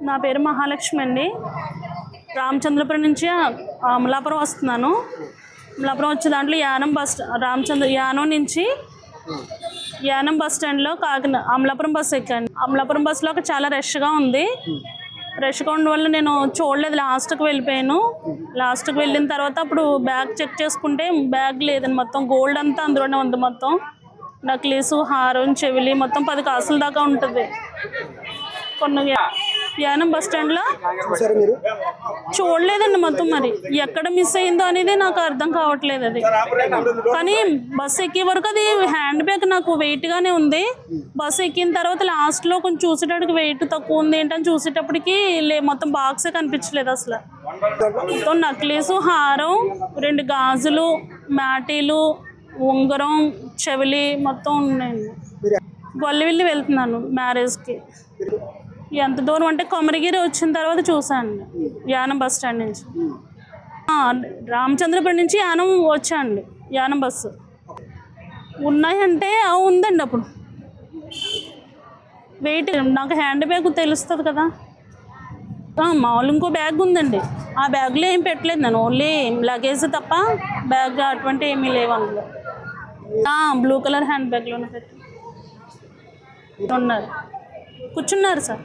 నా పేరు మహాలక్ష్మి అండి. రామచంద్రపురం నుంచి అమలాపురం వస్తున్నాను. అమలాపురం వచ్చే దాంట్లో యానం నుంచి యానం బస్ స్టాండ్లో అమలాపురం బస్సు ఎక్కాను. అమలాపురం బస్సులో చాలా రష్గా ఉంది. రష్గా ఉండడం వల్ల నేను చూడలేదు, లాస్ట్కి వెళ్ళిపోయాను. లాస్ట్కి వెళ్ళిన తర్వాత అప్పుడు బ్యాగ్ చెక్ చేసుకుంటే బ్యాగ్ లేదని, మొత్తం గోల్డ్ అంతా అందులోనే ఉంది. మొత్తం నక్లీసు, హారం, చెవిలి మొత్తం 10 కాసుల దాకా ఉంటుంది. కొన్ని యానం బస్ స్టాండ్లో చూడలేదండి. మొత్తం మరి ఎక్కడ మిస్ అయిందో అనేది నాకు అర్థం కావట్లేదు. అది కానీ బస్సు ఎక్కే వరకు అది హ్యాండ్ బ్యాగ్ నాకు వెయిట్గానే ఉంది. బస్సు ఎక్కిన తర్వాత లాస్ట్లో కొంచెం చూసేటప్పటికి వెయిట్ తక్కువ ఉంది ఏంటని చూసేటప్పటికి మొత్తం బాక్సే కనిపించలేదు అసలు. మొత్తం నక్లీసు, హారం, 2 గాజులు, మ్యాటీలు, ఉంగరం, చెవిలి మొత్తం ఉన్నాయండి. గొల్లవిల్లి వెళ్తున్నాను మ్యారేజ్కి. ఎంత దూరం అంటే కొమరగిరి వచ్చిన తర్వాత చూసాను యానం బస్ స్టాండ్ నుంచి. రామచంద్రపురం నుంచి యానం వచ్చాండి. యానం బస్సు ఉన్నాయంటే ఉందండి. అప్పుడు వెయిట్ నాకు హ్యాండ్ బ్యాగ్ తెలుస్తుంది కదా. మామూలు ఇంకో బ్యాగ్ ఉందండి. ఆ బ్యాగ్లో ఏం పెట్టలేదు నేను, ఓన్లీ లగేజ్ తప్ప బ్యాగ్ అటువంటి ఏమీ లేవు అందులో. బ్లూ కలర్ హ్యాండ్ బ్యాగ్లోనే పెట్టి ఉన్నారు, కూర్చున్నారు సార్.